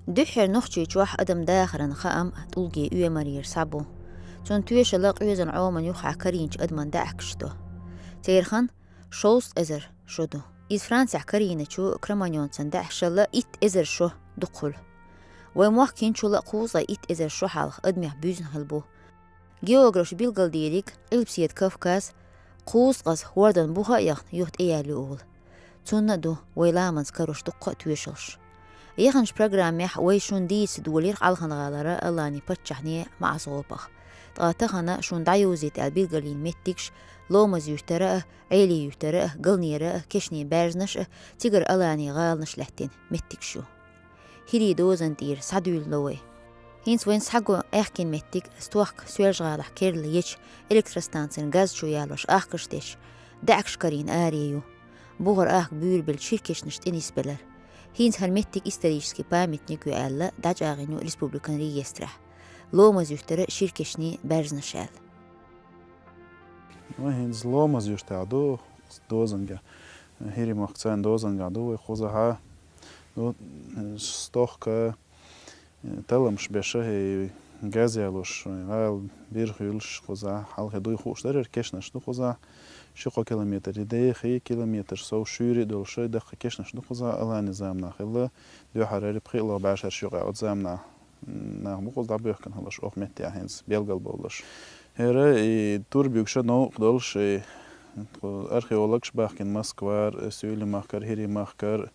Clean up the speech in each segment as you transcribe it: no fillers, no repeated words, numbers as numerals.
دحر نخشي جواح أدم داخرن خام تلقي أوي مرير سابو تون تويش لق أوزن عومن يوخع كرينج أدمن داعكشتو تيرخن شوز إزر شدو إز فرانسع كرينة شو كرمانيون سندح شلا إت إزر شو دقل وموحكين شو لقوزا إت إزر شو حالخ أدميح بيزن هلبو جيوغرافي بيلقل ديريك إلبسيت كافكاس قوز غز وردن بوها يخن يوت إيالي أول تون دو ويلامنز كروش دقا تويشلش يخنش برنامج ويشون ديس دولير علخن غالرة ألاني بتشحني مع صوبخ تغتخنا شون دايوزيت البيلغلين متكش لومز يشترأ عيلي يشترأ قلنيرأ كشني بارزنش تيجر ألاني غالنش لحتين متكشو هيري دوزن دير سادول لوي هينس وين سحقو احكين متك استوحك سويرج غالح كيرل يش إلكترستانسن غاز شو يالوش احكشتش دعكش كارين آريو بوغر احك بير بالشيركش نشتينيس بلر هينس هرمتك استريشسكي بامتنيكو ألا داج آغينو ريسبوبليكان ريسترح لومز يشترى شيركشني بارزنشال هينس لومز يشتعدو دوزنجا هيري مقصان دوزنجا دو خوزها دو ستوخك تلمش بشه غازيالوش غال بيرخيلش خوزا حلقه دوي خوشتر كشنش دو خوزا شقو كيلومتر دقيقة كيلومتر سو شوري دول شوي دقيقة كشنش نخوزا ألاني زامنا خلا دو حراري بخيلا بعشر شقة عود زامنا نعم بقول دابيخ كان هلاش أخ متي هينس بيلقل بولش هرا تور بيوكشا نو قدولش أرخيولوجش باخكن موسكوار سويلي ماخكر هيري ماخكر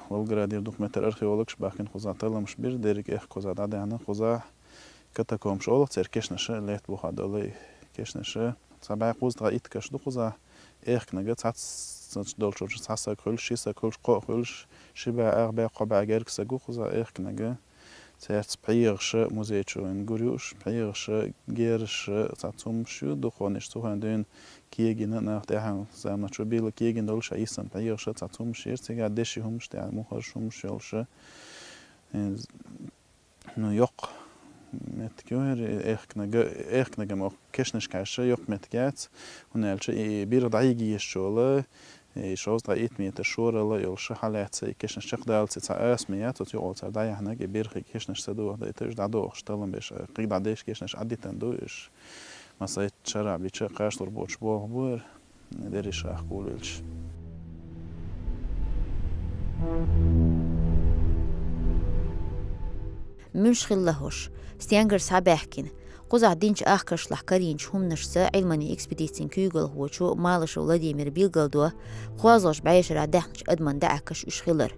والغرادير دوكمنتر أرخيولوجش باخكن خوزا تلمش بير ديريك إخ خوزا دادانا خوزا كتاكومش أولك تير كشنش ليت بوخا دولي كشنش سبعة قوز دغا إتكش دو قوزا إيرك نجا تسعة دولشوش تسعة كل شيء سكول قو كلش شبع أربع قبع جرك سجو قوزا إيرك نجا سيرت بيرش موزيتشو إنجوريوش بيرش جيرش تاتوم شو دو خونش تو هندين كيجينا ناخدها زمان شو بيل كيجين دولش عيسن بيرش تاتوم شير تيجا دشي همش تاع مخرج همش يلش نيوق متكوهر إخنجا ما كشنش كاشة يوق متكات ونالش بير ضعيجي الشولة شوز ضعيت ميت الشورة لا يلش حالات كشنش شقدال تسع أسميات وتيقول تداي هنا بير كشنش سدوه ده تيج دادو اشتغلن بيش قيد عديش كشنش عديتن دوش مسايت شرع بيش قاش تربوش بوه بور ندريش أقولش مش خلهوش ستيانجر سابحكين قزع دينش آخكش لحكارينش هم نشسا علماني إكسبيديتين كيوغل هو شو مالش ولاديمير بيلغل خوازوش بعيشر عدحنش أدمان دعكش إشخلر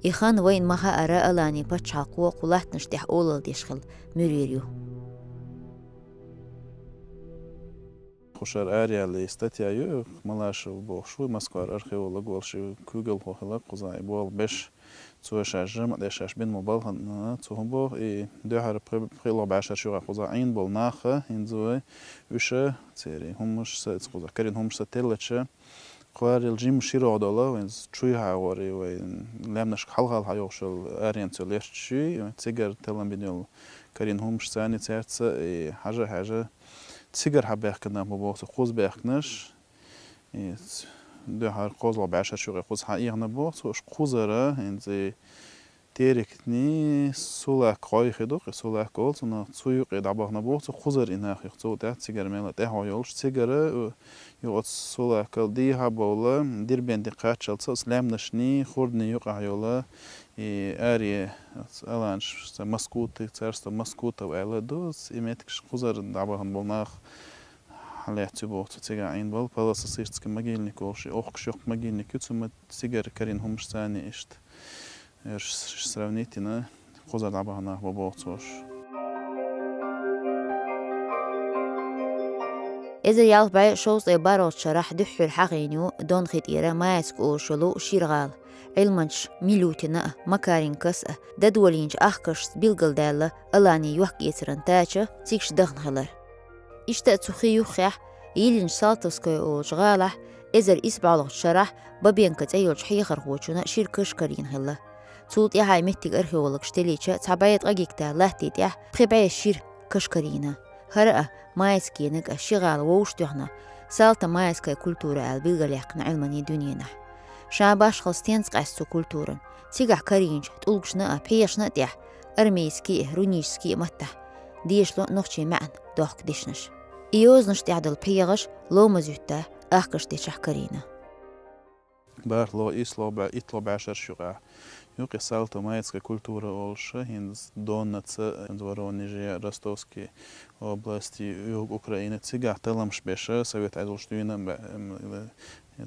إخان وين مها أرى ألاني باتشال قوة قلاتنش دح أولل ديشخل مريريو خوشار آريا اللي استاتيا يو ملاش بوشو مسكوار أرخيولوج والشي كيوغل هو خلاق قزع بول بش توشاجم دشاش بين موبايل توهبو دو هر بريلو بعشر شو خوزا عين بول ناخه ينزوي وش تيري همش خوزا كرين همش تلتش قوار الجيم شيرو دولا وين تشوي هاوري وين لامنش خلخال هايوشل ارين تليشتشي تيجر تلم بينول كرين همش ثاني تيرت حاجه تيجر حباك كنا مبوت خوز باخنش دو هر قوزل بعشر شو قوز حقيقة بوت وش قوزرة إنزي تيركني سولا قاي خدوق سولا قولت ونا تسويق دعبه نبوت قوزر إنها خيخته ده تيجر ميلا ده هايولش تيجر يوت سولا قل دي هبولا دير بين دقات شلت إسلام نشني خردني يقع يولا آري ألانش مسكوت ترست مسكوت وعلى دوس إمتكش قوزر دعبه نبولناخ حالات بوت تيجا عين بال بالاس صيرت كمجيلني كولشي أخش يق مجيلني كتسمة تيجر كارين همش ثاني إشت إيش سرونيتنا قزر دعبها ناه ببوتوش إذا يالبع شوز عبارة شرح دحر حقينيو دون خطيرة ما يسكو شلو شيرغال علمنش ميلوتنا مكارين كسأ ددولينج أخكش بيلغل دالة ألاني يوحك يترن تاچة تيكش دغن خلر إشتاء تخيو خيح يلين سالتسكي أو شغالح إذا إسبعلغ شرح ببين كتايل شحيخر خوشونا شيركش كارين هلا توت يحاي مهتك أرخيولك شتليتشا تعبايت أجيكتا لاهتيت يح بخبايا شير كشكارينا هرأة مايسكينك الشغال ووشتوحنا سالتا مايسكي كولتورة البيلغاليقنا علماني دنينا شاباش خلستينسق أسو كولتورن تيجع كارينج تقولشنا بيشنا تيح أرميسكي رونيشسكي متى ديشلو نوخشي معن دوخ ديشنش إيوز نشتعدل بيغش لو مزيوتا أخكش دي شحكرينا بار لو إطلو بعشر شغا يوقي سالتو мајцка култура олша хинз донаца Воронежа, Ростовской области, юг Украины, цига таламш беша, совет айдолштуина,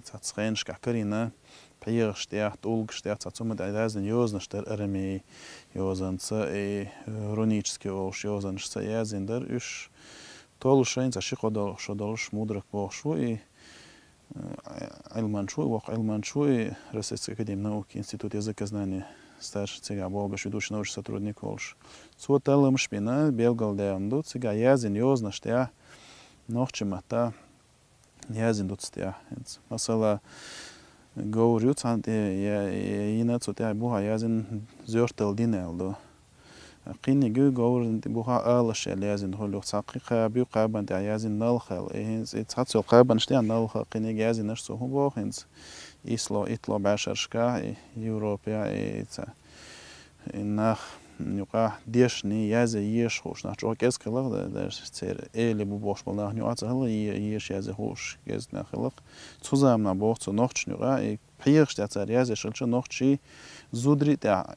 цацхеншка карина, приерштяхт, улгштяхт, цацумад айдазен ёзнштер армей ёзанца и рунический олш ёзаншца язиндер, уж толшайн зашиходол шодолш мудрак бошу и Айлманшуй, Российской академии науки, Институт языка знаний, старший цига Болбаш, ведущий научный сотрудник Олш. Цвоталым шпина, Белгалдеанду, цига язин ёзна штя, нохчимата, язин дутстя. Масала говорю, я ина цутя буха язин зёртел динелду. قيني جور بوها آلش لازم هلو حقيقة بيقابن تعيازين نالخل إنز إتحسوا قابن شتيان نالخل قيني جازين نشسو هو بوخنز إطلع بعشر شكا يوروبيا إتا إنخ نيوقع ديشني يازي يشخوش نحجو كيز كلاغ در سير إيلي بوبوش بلناخ نيوقع هلا يش يازي خوش كيز نخلق تزامنا بوخ نوخش نيوقع بيغش تاعتار يازي شلش نوخشي زودري تاع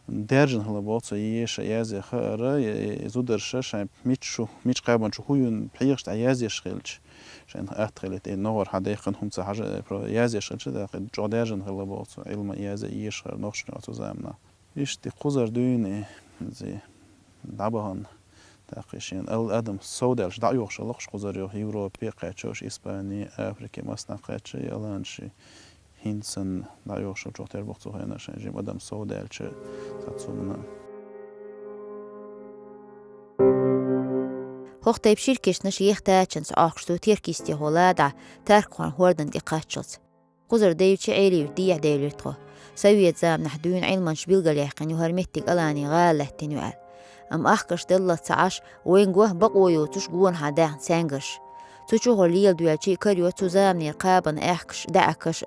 درجن هلا بوتso يش يازي خارا زودرش شاي ميتش قابن شو هو بيغش تاع يازي شخلش شان أتخلت النور حديقن هم حاجة يازي شخلش ده جو درجن هلا بوتso علم يازي يش نوخش نيوقع تزامنا إيش تقصر دوني زي دعبهن تاقيشين الأدم سودالش دعيوخش لقش قصر يوه يوروبي قاتشوش إسباني أفريقيا مصنع قاتش يلانشي هندسن دعيوخش جوتر بوقتو هنا شان جيم أدم سودالش تاتسومنا هوخ تايب شيركيش نش يختاچنس آخشتو تيركيستي هولادا تاركوان هوردن دي قاتشوز قصر دايوشي عيلي وديع دايلتخو سويت زام نحدون علما شبيل يحقن يهرمتك ألاني غالة تنوال أم أخكش دلة تعاش وين جوه بقويو تشجون هداه سانجش تشوه ليل دوالشي كريو تزام نرقابن أخكش دعكش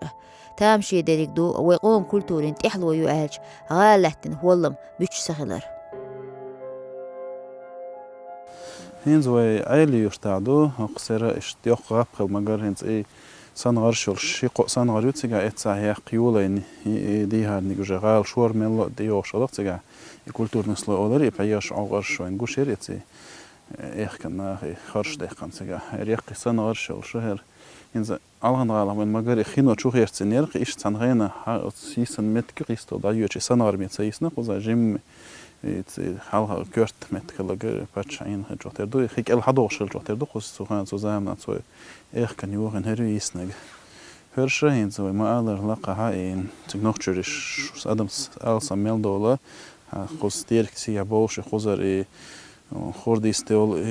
تامشي ديريك دو ويقوم كلتورين تحلو يوالج غالة تنهولم بيش سخلر هنز وي عيلي يرتعدو قصيرة اشتياق غابخل مجر هنز اي سانغار شول شيقو سانغار يوتسيغا اتسا هي قيولين دي هاد نيجوجال شور ملو ديو شلقتسيغا كولتور نسلو اولر يبياش عغر شوين غوشير يتسي كنا خرش ديقان سيغا ريق سانغار شول شهر انز алган галамын магар хино чухерценер иш цангена сисэн меткристо да ючи санар метсейсна куза жим халга көрт меткалага пачайн жотерду хик эл хадошыл жотерду кус сухан сузамна цой kan юген хериснаг хершайн цой маалар лака ин цигнохчуриш адамс алса мелдола кус теркси я больше хузар и خرديستول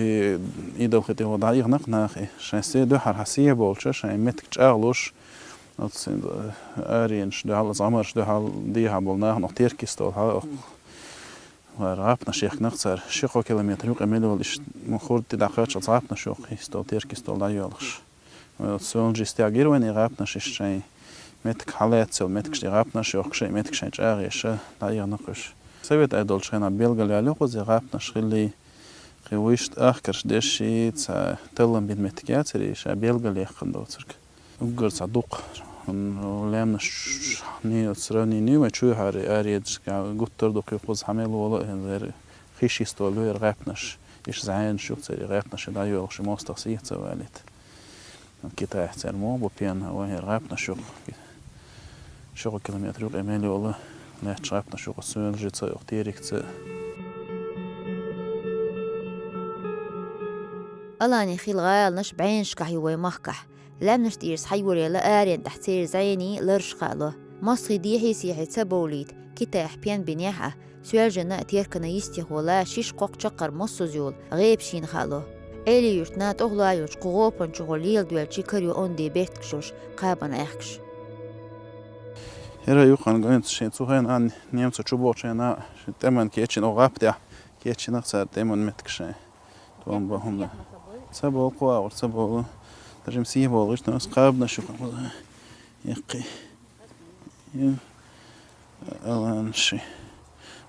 إيدل ختيو ضعيق نقناخ شانسي دو حرحسية بولشة شان متك جاغلوش نتصين آرينش دو حال زمرش دو حال ديها بولناخ نقتير كيستول ها ورابنا شيخ نقصر شيخو كيلومتر يوق أميلو ليش مخورد تدعقاتش صعبنا شوق يستول تير كيستول دايولش سولجي استياغير وين يغابنا شيش شان متك حالات سول متك شي غابنا شوق شي متك شان جاغيش دايغ نقش سويت أيدول شينا بيلغالي عليقو زي غابنا شغلي خويشت أخكرش دشي تلم بين متكاتري شا بيلغالي يخندو ترك وقر صدوق ولامنا نيو تسراني نيو ما تشوي هاري أريد قطر دوك يقوز حميل ولا هنزير خيشي استولو يرغابناش إيش زعين شوك تري غابناش دايو وخشي موستقسيه تواليت كتا يحترمو بوبيان هوا يرغابناش شوق كيلومتر يوق إمالي والله لا تشغبنا شوق السولجي تسا اختيريك تسا ألاني خيل غايل نش بعين شكح يوي مخكح لم نشتيرس حيوري لآرين تحتير زيني لرشقاله مصري ديحي سيحي تسابوليت كتا يحبيان بنيحة سوال جناء تيركنا يستيخو لا شيش قوق شقر مصو زيول غيب شين خالو إلي يرتنات أغلا يوش قغوبان شغوليل دوالشي كريو أوندي بيرتكشوش قابان أخكش هرا يوقن قوينت شين تسوهين عن نيمتو چوبوچينا تمن كيچين اوغابتيا كيچين اخسار تمن متكشين توان باهم لا سبو قوا اور سبو درجم سيبو غش ناس قابنا شو يقي alan şey.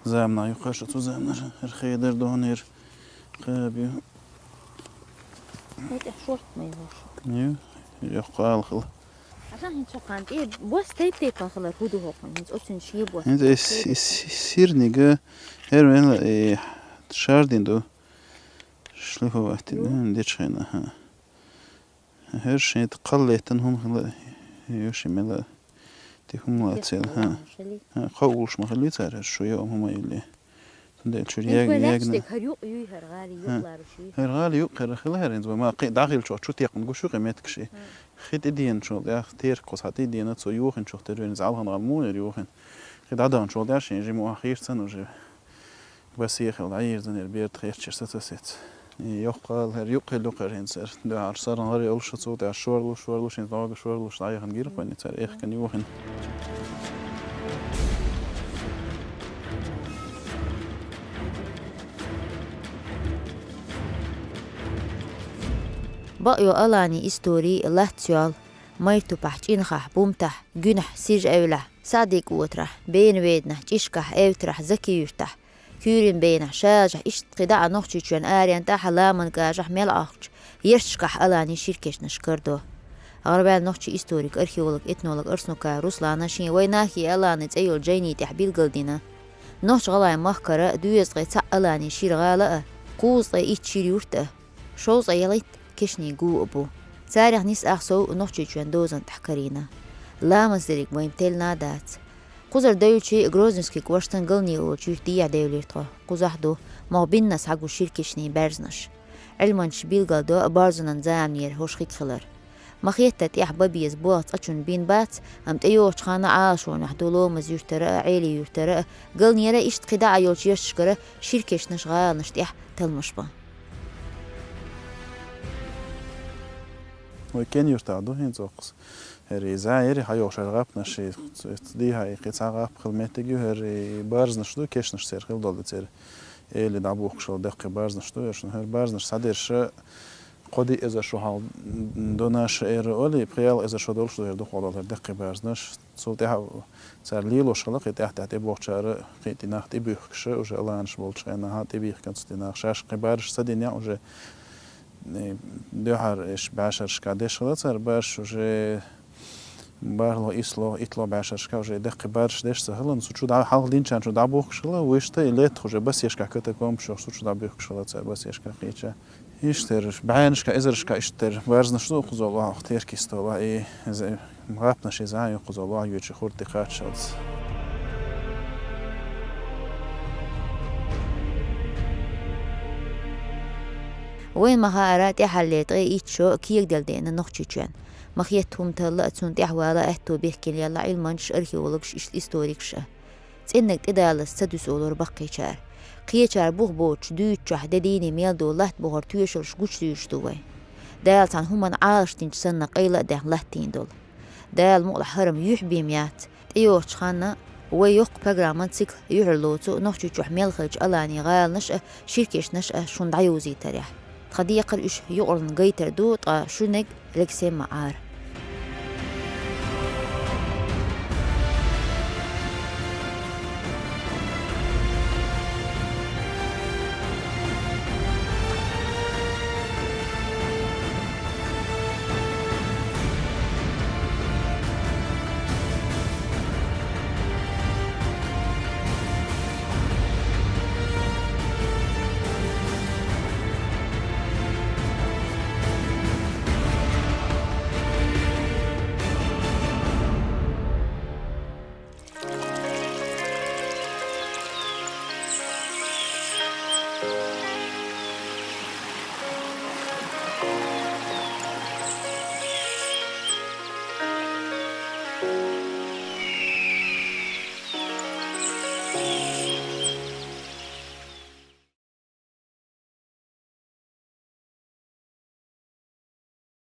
Zamna yukarı tu zamlar. Her xeyder donir. Qabiyo. هيك شورت ما يروح Niye? Yok qalxıl. عشان هين شو كانت إيه بوس تيب كان خلر هدو هو كان هين أصلا شيء بوس Hende sirnige her men şardin do. Şliho vaktin de çıkına ha. Her şey qalletin hum hala yoşimela. Tihum latsel ha. Qavulş mahalli tar şu yom huma yuli. Tunda çürüye yegna. هر يوق يهر غالي يطلع شيء Her gali yok her xila her ma dağıl çok şu tiqın guşu qimet kişi. Xit ediyen şu ya ter qosat ediyen so yoxin çok terün zalhan almun yoxin. Xit adan şu der şey jimu axir san uje. Bas yexil ayirdan el bir xir çirsa set. Yok qal her yok her inser. Da arsaran har yol şu da şorlu şey dağı şorlu ayğın girip ben ter kan yoxin. بقيو ألاني إستوري لاتيال ميرتو بحجين خح بومتح جنح سيج أوله صادق وترح بين بيدنا تشكح أوترح زكي يفتح كورين بينه شاجح إشت قداع نوخشي شوان آريان تاح لامن كاجح ميل أخش يرشكح ألاني شيركش نشكردو غربال نوخشي إستوريك أرخيولوج إتنولوج أرسنوكا روسلانا شين ويناكي ألاني تأيول جيني تحبيل قلدينا نوخش غلاي مخكرة دويز غي تسع ألاني شير غالة قوز غي إيت شير يورته شوز غيليت كشني جو أبو تاريخ نيس أخسو نوخشي شوان دوزن تحكرينا لا مزدريك ويمتل نادات قزر دولشي غروزنسكي كواشتن قلني وشير ديع دوليرتو قزحدو مغبين ناس حقو شيركشني بارزنش علمان شبيل قلدو بارزنان زامنير هوشخيك خلر مخيتت يحبابي يزبوات أتشون بين بات أمت أيوش خانا عاشون وحدولو مزيور ترى عيلي يور ترى قلني يرى إشت قداع يولش يشكرة شيركشنش غال نشتيح تلمشبا وكان يرتعدو هين زوقس هري زايري هايو شرغاب نشي دي هاي قصاغاب خلمتجو هري بارز نشدو كيش نشتر خل دول تير اللي دابو خشل دق بارز نشدو يشن هر بارز نش صدرش قدي اذا شو حال دوناش اير اولي بريال اذا شو دول شو دو خدال دق بارز نش سولتها سر ليلو شلق تحت بوخشار قيتي نخت بيخش وج الانش بولش انا هات بيخ كنت نخشاش قبارش صدنيا وج دهر اش باشرش كادش خلاص باش وج بارلو إسلو إطلع بعشرش كوجه دق بارش دش سهلن سوتشو دا حال دين شان شو دا بوخشلا ويشتا إليت خوجه بس يشكا كتكم شو سوتشو دا بوخشلا تسر بس يشكا قيتشا يشتر بعينش كإزرش كإشتر وارزنش دو خزولا اختير كيستولا إيه زي مغابنش إزاي خزولا يوتش خورد دقات شلز وين مهارات يحليت غي إيتشو كيك دلدين نوخشي شوان مخيتهم تلا تسون تحوالا احتو بيحكي يلا علمانش أرخيولوجش إشت إستوريكش تسنك تدال سدس أولور بقي شار قيه شار بوغ بوش دوش حدديني ميل دو لحت بوغر تويشرش قوش دوش دوي دال تان همان عالشتين تسنة قيلة ده لحتين دول دال مقل حرم يحبي ميات تيوش خانا ويوق بغرامان سيكل يحرلوتو نوخشو جوح ميل خلج ألاني غال نشأ شيركيش نشأ شون دعيوزي تريح تخديق الإش يقرن قيتر دو تا شونك لكسي معار